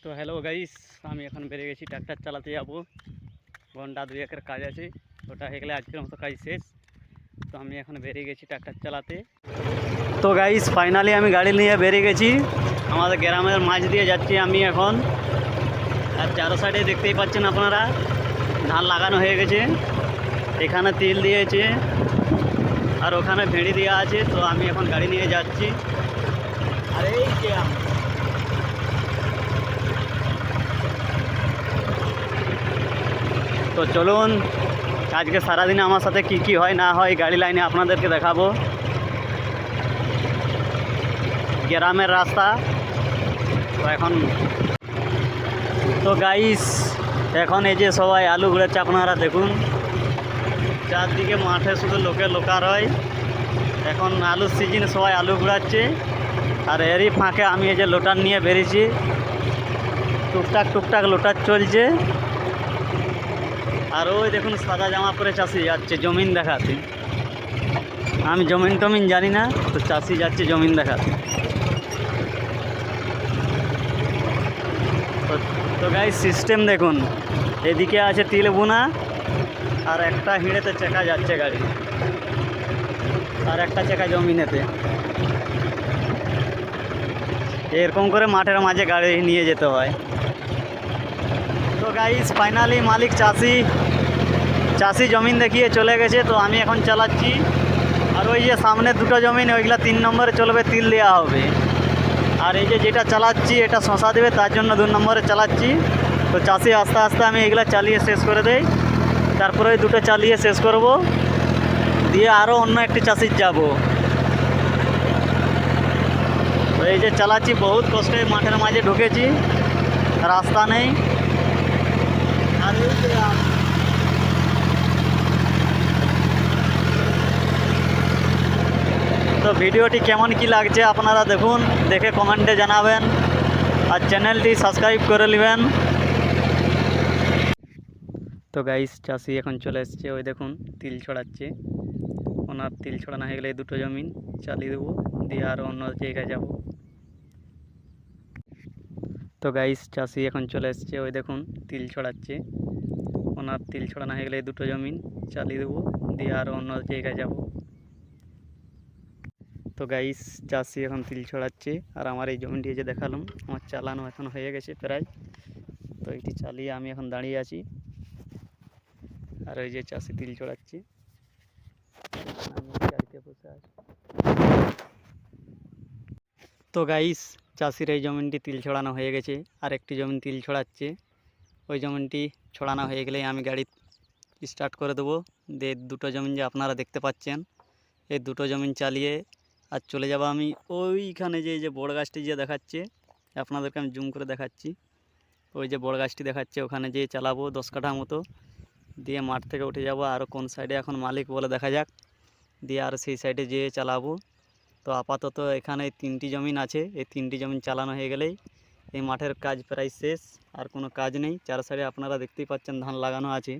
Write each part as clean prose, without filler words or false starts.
তো hello guys, আমি এখন বেরিয়ে গেছি ট্র্যাক্টর চালাতে যাব। ঘন্টা দুয়েকের কাজ আছে, ওটা হয়ে গেলে আজকের মতো কাজ শেষ। তো আমি এখন বেরিয়ে গেছি ট্র্যাক্টর চালাতে। তো গাইস ফাইনালি আমি গাড়ি নিয়ে বেরিয়ে গেছি। আমাদের গ্রামের মাঝ দিয়ে যাচ্ছি আমি এখন। আর চারো সাইডে দেখতেই পাচ্ছেন আপনারা, ধান লাগানো হয়ে গেছে। এখানে তেল দিয়েছে আর ওখানে ভেড়ি দেওয়া আছে। তো আমি এখন গাড়ি নিয়ে যাচ্ছি। আর এই যে তো চলুন আজকে সারাদিনে আমার সাথে কি কি হয় না হয় গাড়ি লাইনে আপনাদেরকে দেখাবো। গ্রামের রাস্তা তো গাইস এখন এই যে সবাই আলু ঘুরেছে, আপনারা দেখুন চারদিকে মাঠে শুধু লোকার হয়। এখন আলুর সিজনে সবাই আলু ঘুরাচ্ছে। আর এরই ফাঁকে আমি এই যে লোটার নিয়ে বেরিয়েছি, টুকটাক লোটার চলছে। আর ওই দেখুন সাদা জামা পরে চাষি যাচ্ছে জমিন দেখাতে। আমি জমিন টমিন জানি না, তো চাষি যাচ্ছে জমিন দেখাতে। তো গাইস সিস্টেম দেখুন, এদিকে আছে তিল বোনা আর একটা হিঁড়েতে চেকা যাচ্ছে গাড়ি, আর একটা চেকা জমিনেতে। এরকম করে মাঠের মাঝে গাড়ি নিয়ে যেতে হয়। তো গাইস ফাইনালি মালিক চাষি জমিন দেখিয়ে চলে গেছে। তো আমি এখন চালাচ্ছি। আর ওই যে সামনে দুটো জমিন, ওইগুলা 3 নম্বরে চলবে, তিল দেওয়া হবে। আর এই যে যেটা চালাচ্ছি এটা শশা দেবে, তার জন্য 2 নম্বরে চালাচ্ছি। তো চাষি আস্তে আস্তে আমি এগুলা চালিয়ে শেষ করে দেই, তারপরে ওই দুটো চালিয়ে শেষ করব, দিয়ে আরও অন্য একটি চাষির যাব। তো এই যে চালাচ্ছি, বহুত কষ্টে মাঠের মাঝে ঢুকেছি, রাস্তা নেই। আর তো ভিডিওটি কেমন কি লাগছে আপনারা দেখুন, দেখে কমেন্টে জানাবেন। আর চ্যানেলটি সাবস্ক্রাইব করে নেবেন। তো গাইস চাষি এখন চলে এসছে, ওই দেখুন তিল ছড়াচ্ছে। ওনার তিল ছড়ানো হয়ে গেলে এই দুটো জমিন চালিয়ে দেবো, দিয়ে আরও অন্য জায়গায় যাব। তো গাইস চাষি এখন চলে এসছে, ওই দেখুন তিল ছড়াচ্ছে। ওনার তিল ছড়ানো হয়ে গেলে এই দুটো জমিন চালিয়ে দেবো, দিয়ে আরও অন্য জায়গায় যাব। তো গাইস চাষি এখন তিল ছড়াচ্ছে, আর আমার এই জমিটি যে দেখালাম আমার চালানো এখন হয়ে গেছে প্রায়। তো এটি চালিয়ে আমি এখন দাঁড়িয়ে আছি, আর ওই যে চাষি তিল ছড়াচ্ছে, আমি গাড়িতে বসে আছি। তো গাইস চাষির এই জমিনটি তিল ছড়ানো হয়ে গেছে, আর একটি জমিন তিল ছড়াচ্ছে। ওই জমিনটি ছড়ানো হয়ে গেলেই আমি গাড়ি স্টার্ট করে দেবো। দিয়ে দুটো জমিন যে আপনারা দেখতে পাচ্ছেন, এই দুটো জমিন চালিয়ে আর চলে যাব আমি ওইখানে যে বড় গাছটি যে দেখাচ্ছে, আপনাদেরকে আমি জুম করে দেখাচ্ছি। ওই যে বড় গাছটি দেখাচ্ছে, ওখানে যেয়ে চালাবো 10 কাঠা মতো, দিয়ে মাঠ থেকে উঠে যাব। আর কোন সাইডে এখন মালিক বলে দেখা যাক, দিয়ে আর সেই সাইডে যেয়ে চালাবো। তো আপাতত এখানে 3টি জমিন আছে, এই 3টি জমিন চালানো হয়ে গেলেই এই মাঠের কাজ প্রায় শেষ। আর কোনো কাজ নেই। চার সাইডে আপনারা দেখতেই পাচ্ছেন ধান লাগানো আছে।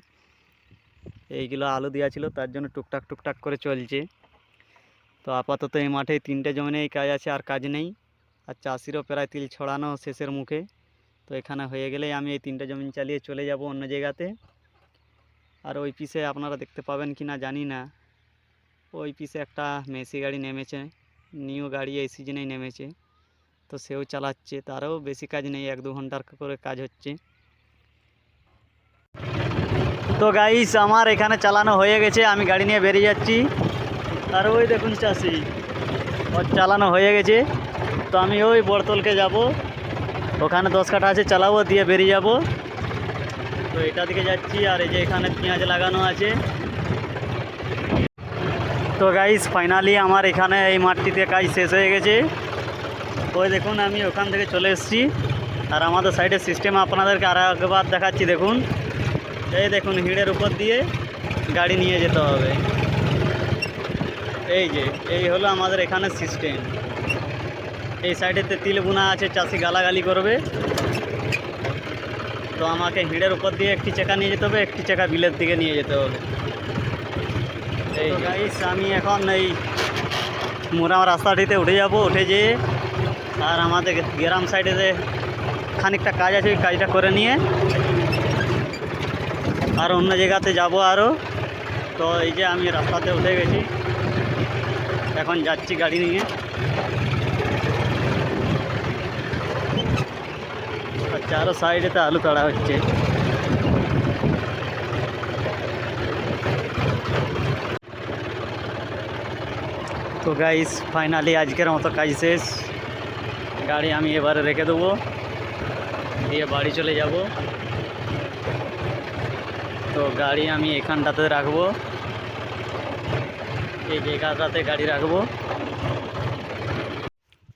এইগুলো আলু দেওয়া ছিল, তার জন্য টুকটাক করে চলছে। তো আপাতত এই মাঠে 3টে জমিনেই কাজ আছে, আর কাজ নেই। আর চাষিরও প্রায় তিল ছড়ানো শেষের মুখে। তো এখানে হয়ে গেলেই আমি এই 3টে জমিন চালিয়ে চলে যাব অন্য জায়গাতে। আর ওই পিসে আপনারা দেখতে পাবেন কি না জানি না, ওই পিসে একটা মেসি গাড়ি নেমেছে, নিউ গাড়ি এই সিজনেই নেমেছে। তো সেও চালাচ্ছে, তারও বেশি কাজ নেই, 1-2 ঘন্টার করে কাজ হচ্ছে। তো গাইস আমার এখানে চালানো হয়ে গেছে, আমি গাড়ি নিয়ে বেরিয়ে যাচ্ছি। আর ওই দেখুন চাষি, ওর চালানো হয়ে গেছে। তো আমি ওই বড়তলকে যাব, ওখানে 10 কাঠা আছে, চালাবো, দিয়ে বেরিয়ে যাব। তো এটা দিকে যাচ্ছি। আর এই যে এখানে পেঁয়াজ লাগানো আছে। তো গাইস ফাইনালি আমার এখানে এই মাঠটিতে কাজ শেষ হয়ে গেছে। ওই দেখুন আমি ওখান থেকে চলে এসেছি। আর আমাদের সাইডের সিস্টেম আপনাদেরকে আর একবার দেখাচ্ছি। দেখুন এই দেখুন হিড়ের উপর দিয়ে গাড়ি নিয়ে যেতে হবে। এই হলো আমাদের এখানে সিস্টেম। এই সাইডেতে তিল বোনা আছে, চাষি গালাগালি করবে। তো আমাকে হিড়ের উপর দিয়ে একটি চাকা নিয়ে যেতে হবে, একটি চাকা বিলের দিকে নিয়ে যেতে হবে। এই গাইস আমি এখন এই মোরাম রাস্তাটিতে উঠে যাব, উঠে যেয়ে আর আমাদের গ্রাম সাইডে খানিকটা কাজ আছে, ওই কাজটা করে নিয়ে আর অন্য জায়গাতে যাব আরও। তো এই যে আমি রাস্তাতে উঠে গেছি, এখন যাচ্ছি গাড়ি নিয়ে। আর চারো সাইডেতে আলু তাড়া হচ্ছে। তো গাইস ফাইনালি আজকের মতো কাজ শেষ। গাড়ি আমি এবারে রেখে দেবো, দিয়ে বাড়ি চলে যাব। তো গাড়ি আমি এখানটাতে রাখবো, এই জায়গাটাতে গাড়ি রাখবো।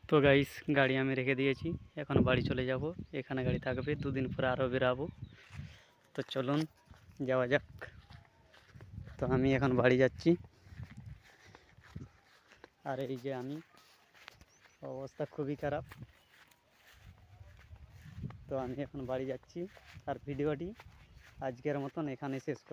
তো গাইস গাড়ি আমি রেখে দিয়েছি, এখন বাড়ি চলে যাব। এখানে গাড়ি থাকবে, দুদিন পরে আরও বেরাবো। তো চলুন যাওয়া যাক। তো আমি এখন বাড়ি যাচ্ছি। আর এই যে আমি, অবস্থা খুবই খারাপ। তো আমি এখন বাড়ি যাচ্ছি, আর ভিডিওটি আজকের মতন এখানে শেষ করলাম।